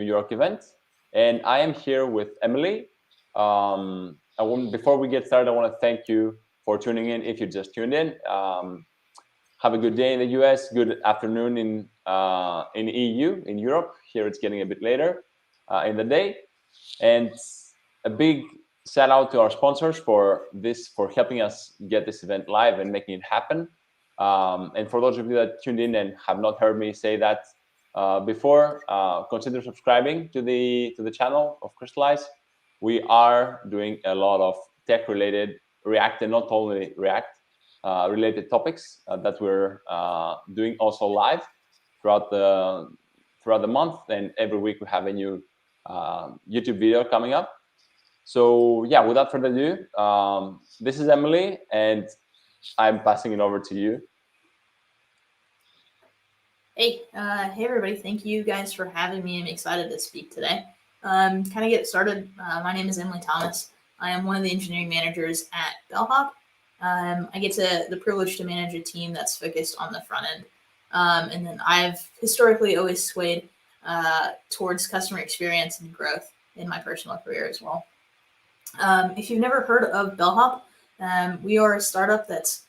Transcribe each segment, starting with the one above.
York event. And I am here with Emily. Before we get started, I want to thank you for tuning in. If you just tuned in, have a good day in the US, good afternoon in EU, in Europe. Here it's getting a bit later in the day. And a big shout out to our sponsors for helping us get this event live and making it happen. And for those of you that tuned in and have not heard me say that before, consider subscribing to the channel of Crystallize. We are doing a lot of tech-related React, and not only React related topics that we're doing also live throughout the month, and every week we have a new YouTube video coming up. So yeah, without further ado, this is Emily, and I'm passing it over to you. Hey everybody, thank you guys for having me. I'm excited to speak today. Kind of get started, my name is Emily Thomas. I am one of the engineering managers at Bellhop. I get the privilege to manage a team that's focused on the front end. And then I've historically always swayed towards customer experience and growth in my personal career as well. If you've never heard of Bellhop, we are a startup that's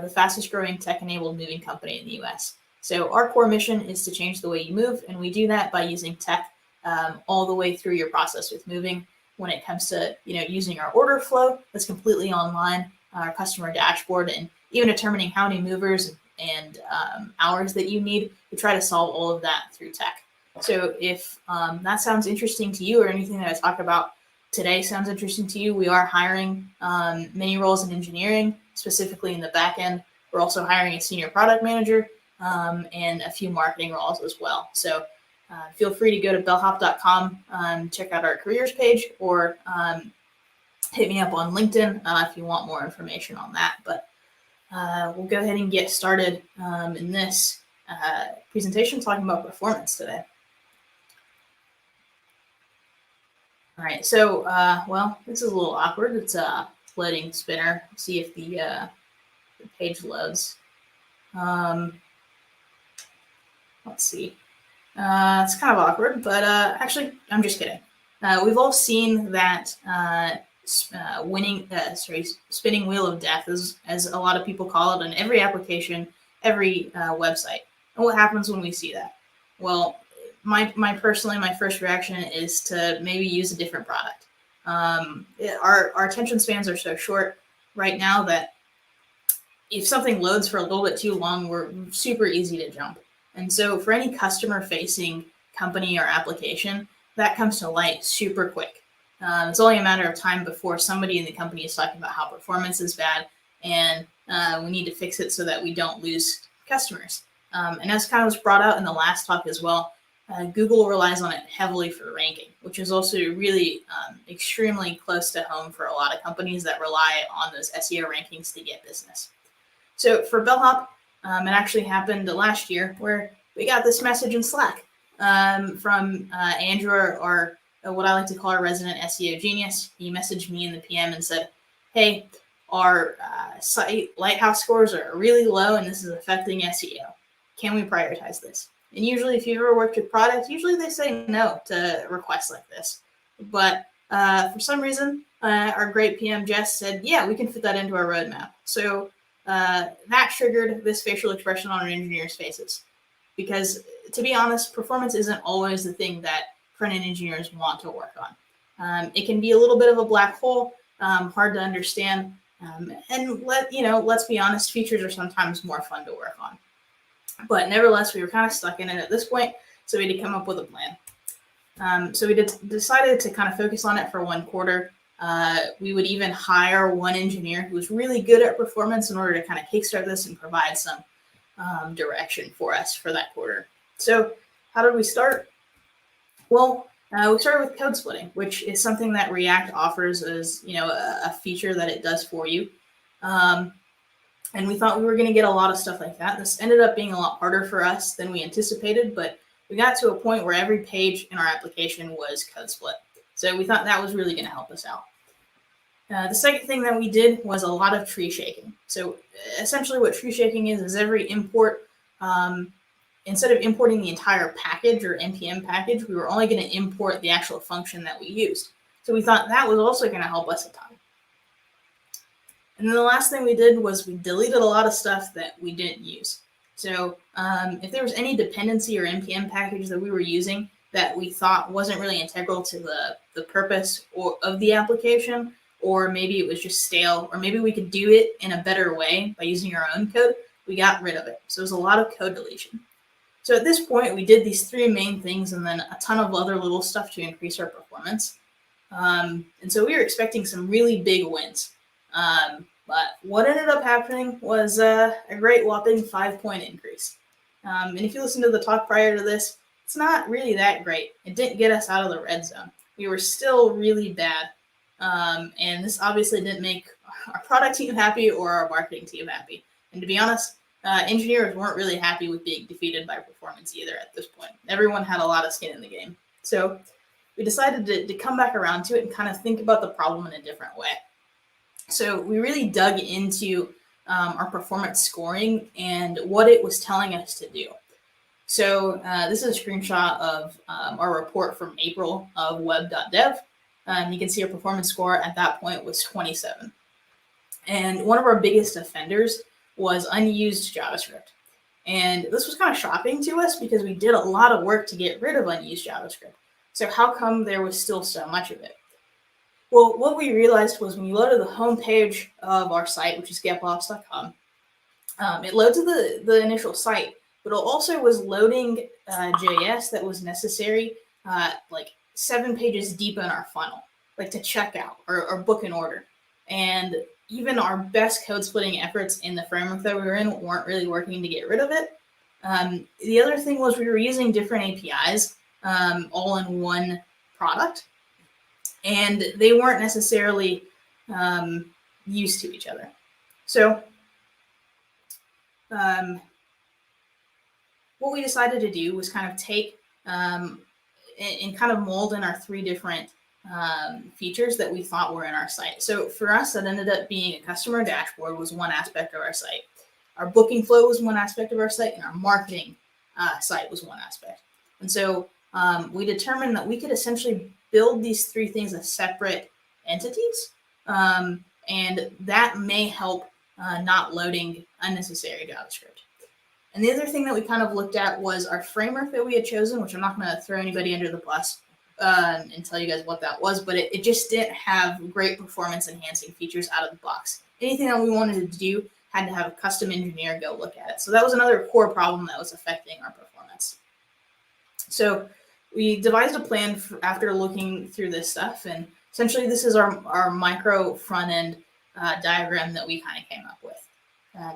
the fastest growing tech-enabled moving company in the US. So our core mission is to change the way you move, and we do that by using tech all the way through your process with moving. When it comes to using our order flow that's completely online, our customer dashboard, and even determining how many movers and hours that you need, we try to solve all of that through tech. So if that sounds interesting to you, or anything that I talk about today sounds interesting to you, we are hiring many roles in engineering, specifically in the back end. We're also hiring a senior product manager and a few marketing roles as well. So feel free to go to bellhop.com, check out our careers page, or hit me up on LinkedIn if you want more information on that. But we'll go ahead and get started in this presentation talking about performance today. All right, so, well, this is a little awkward. It's a loading spinner. See if the page loads. Let's see. It's kind of awkward, but actually, I'm just kidding. We've all seen that spinning wheel of death, as a lot of people call it, on every application, every website. And what happens when we see that? Well, my first reaction is to maybe use a different product. Our attention spans are so short right now that if something loads for a little bit too long, we're super easy to jump. And so for any customer-facing company or application, that comes to light super quick. It's only a matter of time before somebody in the company is talking about how performance is bad, and we need to fix it so that we don't lose customers. And as kind of was brought out in the last talk as well, Google relies on it heavily for ranking, which is also really extremely close to home for a lot of companies that rely on those SEO rankings to get business. So for Bellhop, it actually happened last year where we got this message in Slack from Andrew, or what I like to call our resident SEO genius. He messaged me in the PM and said, hey, our site lighthouse scores are really low and this is affecting SEO. Can we prioritize this? And usually if you've ever worked with products, usually they say no to requests like this. But for some reason, our great PM Jess said, yeah, we can fit that into our roadmap. So that triggered this facial expression on our engineers' faces. Because to be honest, performance isn't always the thing that front-end engineers want to work on. It can be a little bit of a black hole, hard to understand. And let's be honest, features are sometimes more fun to work on. But nevertheless, we were kind of stuck in it at this point, so we had to come up with a plan. So we decided to kind of focus on it for 1 quarter. We would even hire one engineer who was really good at performance in order to kind of kickstart this and provide some direction for us for that quarter. So how did we start? Well, we started with code splitting, which is something that React offers as a feature that it does for you. And we thought we were going to get a lot of stuff like that. This ended up being a lot harder for us than we anticipated, but we got to a point where every page in our application was code split. So we thought that was really going to help us out. The second thing that we did was a lot of tree shaking. So essentially what tree shaking is every import instead of importing the entire package or NPM package, we were only going to import the actual function that we used. So we thought that was also going to help us a ton. And then the last thing we did was we deleted a lot of stuff that we didn't use. So if there was any dependency or NPM package that we were using that we thought wasn't really integral to the purpose of the application, or maybe it was just stale, or maybe we could do it in a better way by using our own code, we got rid of it. So it was a lot of code deletion. So at this point, we did these three main things and then a ton of other little stuff to increase our performance. And so we were expecting some really big wins. But what ended up happening was a great whopping 5-point increase. And if you listen to the talk prior to this, it's not really that great. It didn't get us out of the red zone. We were still really bad. And this obviously didn't make our product team happy or our marketing team happy. And to be honest, engineers weren't really happy with being defeated by performance either at this point. Everyone had a lot of skin in the game. So we decided to come back around to it and kind of think about the problem in a different way. So we really dug into our performance scoring and what it was telling us to do. So this is a screenshot of our report from April of web.dev. You can see our performance score at that point was 27. And one of our biggest offenders was unused JavaScript. And this was kind of shocking to us because we did a lot of work to get rid of unused JavaScript. So how come there was still so much of it? Well, what we realized was when you load to the home page of our site, which is getbelhops.com, it loads to the initial site, but it also was loading JS that was necessary like 7 pages deep in our funnel, like to check out or book an order. And even our best code splitting efforts in the framework that we were in weren't really working to get rid of it. The other thing was we were using different APIs all in one product, and they weren't necessarily used to each other. So what we decided to do was kind of take and kind of mold in our 3 different features that we thought were in our site. So for us, that ended up being a customer dashboard was one aspect of our site. Our booking flow was one aspect of our site, and our marketing site was one aspect. And so we determined that we could essentially build these 3 things as separate entities, and that may help not loading unnecessary JavaScript. And the other thing that we kind of looked at was our framework that we had chosen, which I'm not going to throw anybody under the bus and tell you guys what that was, but it just didn't have great performance enhancing features out of the box. Anything that we wanted to do had to have a custom engineer go look at it. So that was another core problem that was affecting our performance. So we devised a plan after looking through this stuff, and essentially this is our micro front-end diagram that we kind of came up with.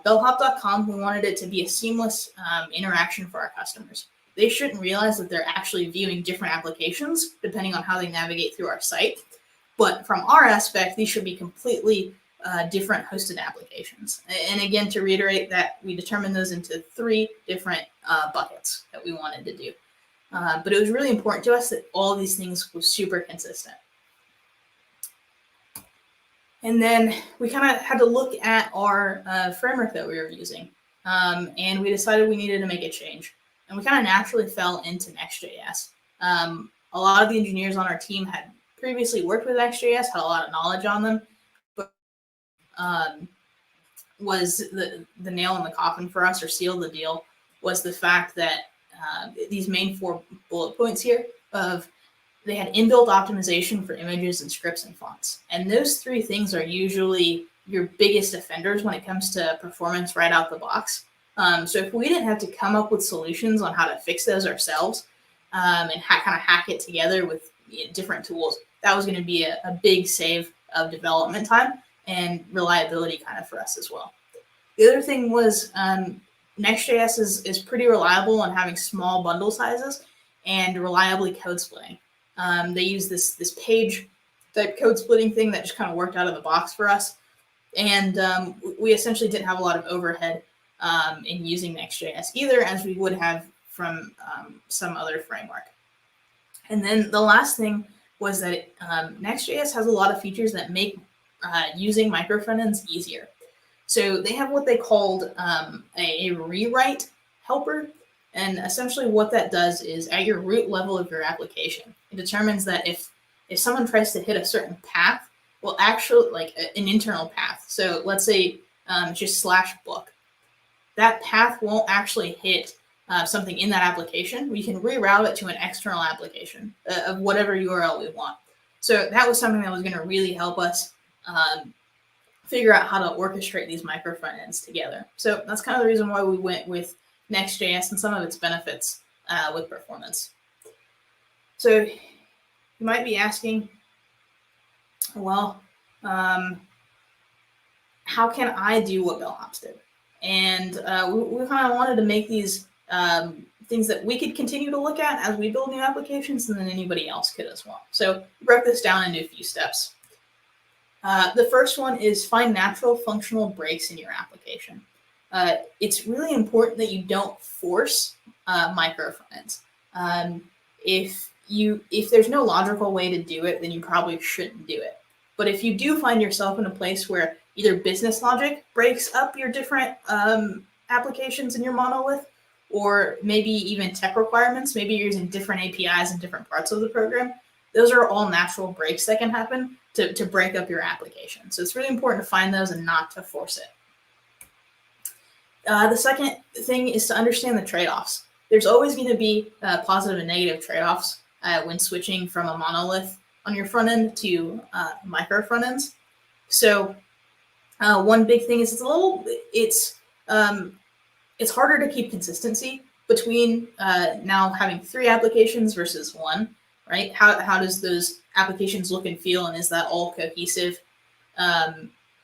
Bellhop.com, we wanted it to be a seamless interaction for our customers. They shouldn't realize that they're actually viewing different applications depending on how they navigate through our site. But from our aspect, these should be completely different hosted applications. And again, to reiterate that we determined those into 3 different buckets that we wanted to do. But it was really important to us that all of these things were super consistent. And then we kind of had to look at our framework that we were using. And we decided we needed to make a change. And we kind of naturally fell into NextJS. A lot of the engineers on our team had previously worked with NextJS, had a lot of knowledge on them, but was the nail in the coffin for us, or sealed the deal, was the fact that these main 4 bullet points here of they had inbuilt optimization for images and scripts and fonts. And those 3 things are usually your biggest offenders when it comes to performance right out the box. So if we didn't have to come up with solutions on how to fix those ourselves and kind of hack it together with different tools, that was going to be a big save of development time and reliability kind of for us as well. The other thing was NextJS is pretty reliable on having small bundle sizes and reliably code splitting. They use this page type code splitting thing that just kind of worked out of the box for us. And we essentially didn't have a lot of overhead in using NextJS either, as we would have from some other framework. And then the last thing was that NextJS has a lot of features that make using micro-frontends easier. So they have what they called a rewrite helper. And essentially what that does is at your root level of your application, it determines that if someone tries to hit a certain path, well, actually like an internal path. So let's say just /book, that path won't actually hit something in that application. We can reroute it to an external application of whatever URL we want. So that was something that was going to really help us figure out how to orchestrate these micro front ends together. So that's kind of the reason why we went with NextJS and some of its benefits with performance. So you might be asking, well, how can I do what Bellhops did? And we kind of wanted to make these things that we could continue to look at as we build new applications, and then anybody else could as well. So we broke this down into a few steps. The first one is find natural functional breaks in your application. It's really important that you don't force micro front ends. If there's no logical way to do it, then you probably shouldn't do it. But if you do find yourself in a place where either business logic breaks up your different applications in your monolith, or maybe even tech requirements, maybe you're using different APIs in different parts of the program, those are all natural breaks that can happen to break up your application. So it's really important to find those and not to force it. The second thing is to understand the trade-offs. There's always going to be positive and negative trade-offs when switching from a monolith on your front end to micro front ends. So one big thing is it's harder to keep consistency between now having 3 applications versus 1, right? How does those applications look and feel, and is that all cohesive?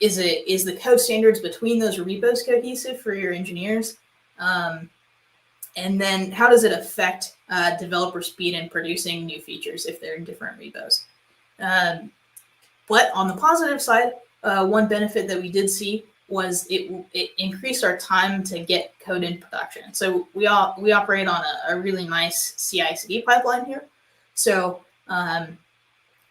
Is the code standards between those repos cohesive for your engineers? And then how does it affect developer speed in producing new features if they're in different repos? But on the positive side, one benefit that we did see was it increased our time to get code in production. So we operate on a really nice CI/CD pipeline here. So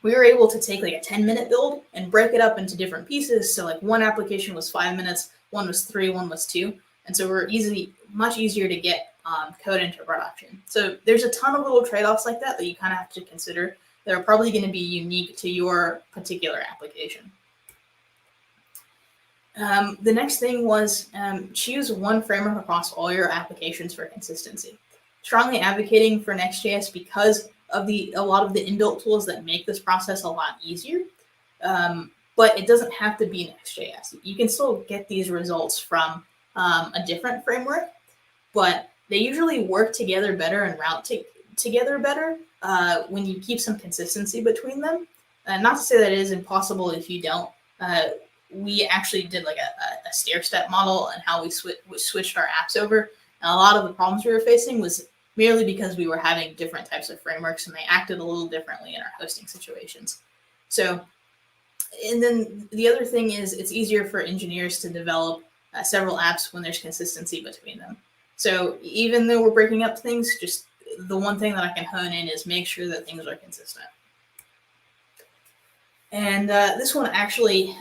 we were able to take like a 10-minute build and break it up into different pieces. So like one application was 5 minutes, one was 3, one was 2. And so we're much easier to get code into production. So there's a ton of little trade-offs like that you kind of have to consider that are probably going to be unique to your particular application. The next thing was choose one framework across all your applications for consistency. Strongly advocating for NextJS because of a lot of the inbuilt tools that make this process a lot easier. But it doesn't have to be NextJS. You can still get these results from a different framework, but they usually work together better and route together better when you keep some consistency between them. Not to say that it is impossible if you don't. We actually did like a stair-step model and how we switched our apps over. And a lot of the problems we were facing was merely because we were having different types of frameworks and they acted a little differently in our hosting situations. So, and then the other thing is it's easier for engineers to develop several apps when there's consistency between them. So even though we're breaking up things, just the one thing that I can hone in is make sure that things are consistent. And this one actually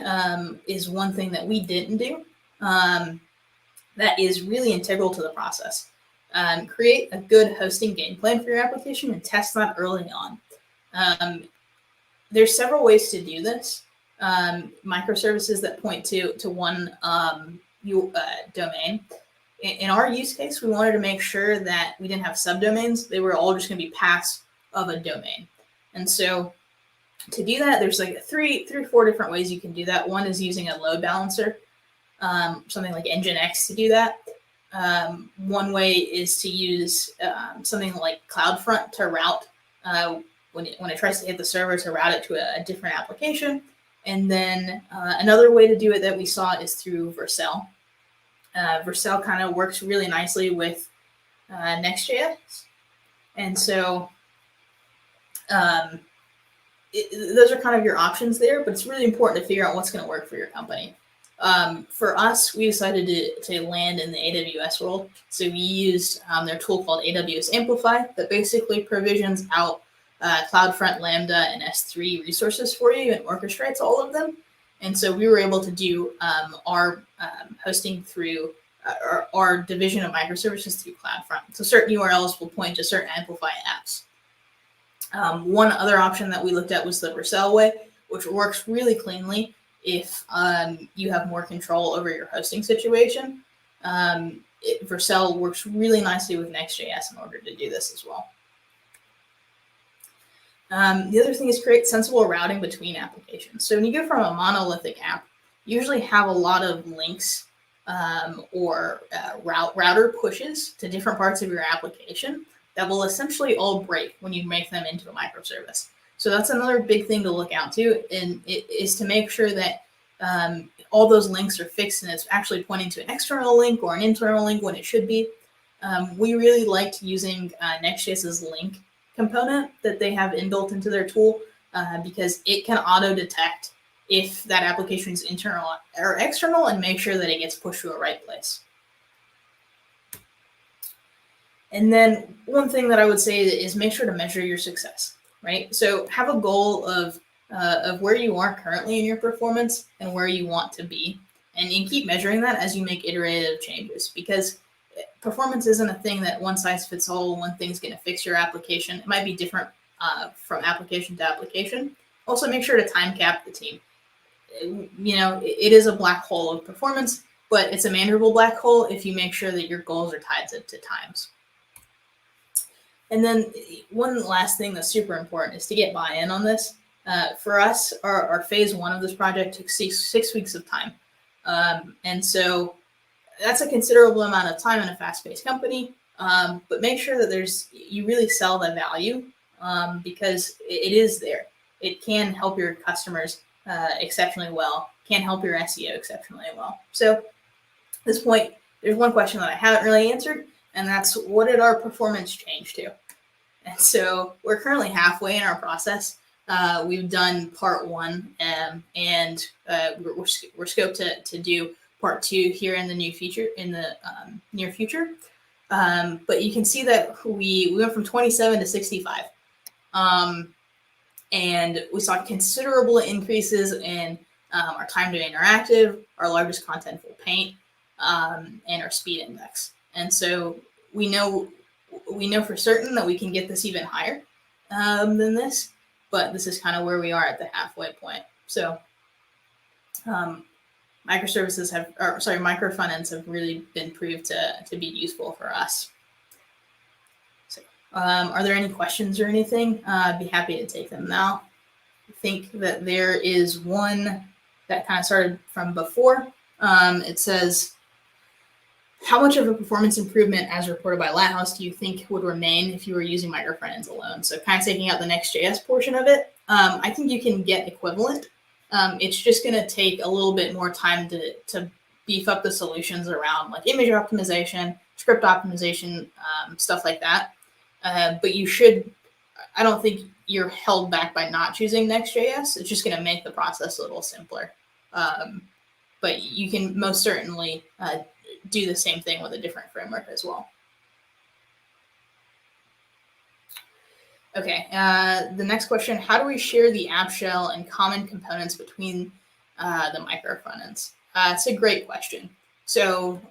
is one thing that we didn't do that is really integral to the process. Create a good hosting game plan for your application and test that early on. There's several ways to do this. Microservices that point to one domain. In our use case, we wanted to make sure that we didn't have subdomains. They were all just going to be paths of a domain. And so to do that, there's like three or four different ways you can do that. One is using a load balancer, something like Nginx to do that. One way is to use something like CloudFront to route when it tries to hit the server to route it to a different application. And then another way to do it that we saw is through Vercel. Vercel kind of works really nicely with NextJS. And so those are kind of your options there, but it's really important to figure out what's going to work for your company. For us, we decided to land in the AWS world. So we used their tool called AWS Amplify that basically provisions out CloudFront, Lambda, and S3 resources for you and orchestrates all of them. And so we were able to do our hosting through our division of microservices through CloudFront. So certain URLs will point to certain Amplify apps. One other option that we looked at was the Vercel way, which works really cleanly if you have more control over your hosting situation. Vercel works really nicely with Next.js in order to do this as well. The other thing is create sensible routing between applications. So when you go from a monolithic app, you usually have a lot of links or router pushes to different parts of your application that will essentially all break when you make them into a microservice. So that's another big thing to look out to, and it is to make sure that all those links are fixed and it's actually pointing to an external link or an internal link when it should be. We really liked using Next.js's link component that they have inbuilt into their tool because it can auto-detect if that application is internal or external and make sure that it gets pushed to a right place. And then one thing that I would say is make sure to measure your success, right? So have a goal of where you are currently in your performance and where you want to be, and keep measuring that as you make iterative changes, because performance isn't a thing that one size fits all. One thing's going to fix your application. It might be different from application to application. Also, make sure to time cap the team. You know, it is a black hole of performance, but it's a manageable black hole if you make sure that your goals are tied to times. And then one last thing that's super important is to get buy-in on this. For us, our phase one of this project took six weeks of time. And so that's a considerable amount of time in a fast-paced company. But make sure that you really sell the value because it is there. It can help your customers exceptionally well, can help your SEO exceptionally well. So at this point, there's one question that I haven't really answered, and that's what did our performance change to? And so we're currently halfway in our process. We've done part one, and we're scoped to do part two here in the near future. But you can see that we went from 27 to 65. And we saw considerable increases in our time to interactive, our largest contentful paint, and our speed index. And so we know for certain that we can get this even higher than this, but this is kind of where we are at the halfway point. So micro-frontends have really been proved to be useful for us. So, are there any questions or anything? I'd be happy to take them now. I think that there is one that kind of started from before. It says, how much of a performance improvement as reported by Lighthouse do you think would remain if you were using micro-frontends alone? So kind of taking out the Next.js portion of it, I think you can get equivalent. It's just going to take a little bit more time to beef up the solutions around like image optimization, script optimization, stuff like that. But I don't think you're held back by not choosing Next.js. It's just going to make the process a little simpler. But you can most certainly do the same thing with a different framework as well. Okay, the next question, how do we share the app shell and common components between the micro-frontends? It's a great question. So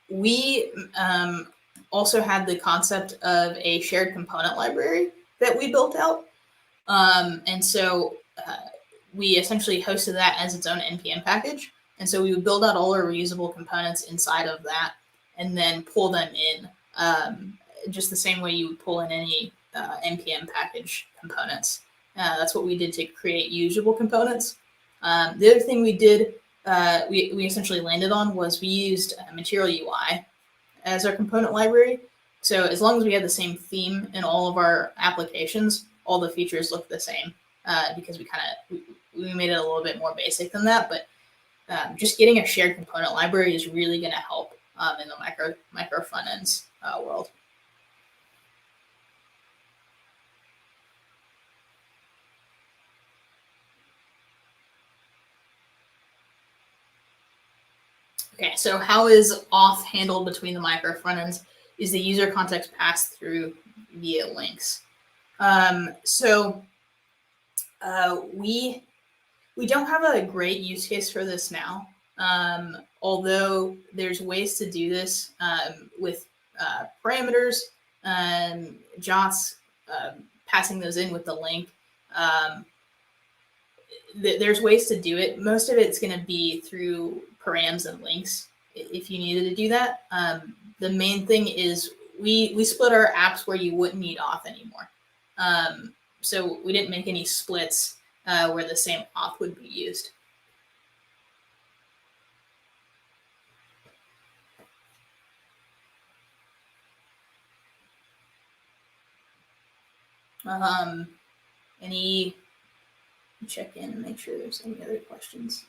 we also had the concept of a shared component library that we built out. And so we essentially hosted that as its own NPM package. And so we would build out all our reusable components inside of that and then pull them in just the same way you would pull in any NPM package components. That's what we did to create usable components. The other thing we did, we essentially landed on was we used Material UI as our component library. So as long as we had the same theme in all of our applications, all the features look the same because we made it a little bit more basic than that. But just getting a shared component library is really going to help in the micro-frontends world. Okay, so how is auth handled between the micro-frontends? Is the user context passed through via links? We don't have a great use case for this now. Although there's ways to do this with parameters, JOTs, passing those in with the link. There's ways to do it. Most of it's going to be through params and links if you needed to do that. The main thing is we split our apps where you wouldn't need auth anymore. So we didn't make any splits where the same auth would be used. Check in and make sure there's any other questions.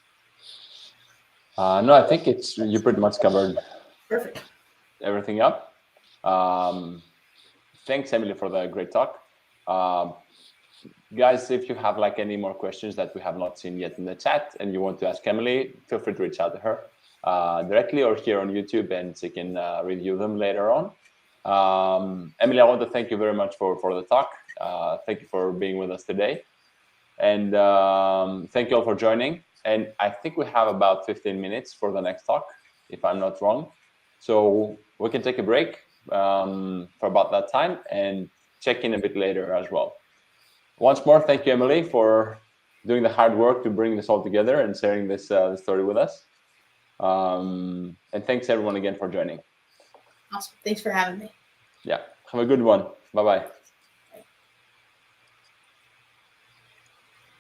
No, I think you pretty much covered Perfect everything up. Thanks, Emily, for the great talk. Guys, if you have like any more questions that we have not seen yet in the chat and you want to ask Emily, feel free to reach out to her directly or here on YouTube, and she can review them later on. Emily, I want to thank you very much for the talk. Thank you for being with us today. And thank you all for joining. And I think we have about 15 minutes for the next talk, if I'm not wrong. So we can take a break for about that time and check in a bit later as well. Once more, thank you, Emily, for doing the hard work to bring this all together and sharing this story with us. And thanks, everyone, again for joining. Awesome. Thanks for having me. Yeah. Have a good one. Bye-bye.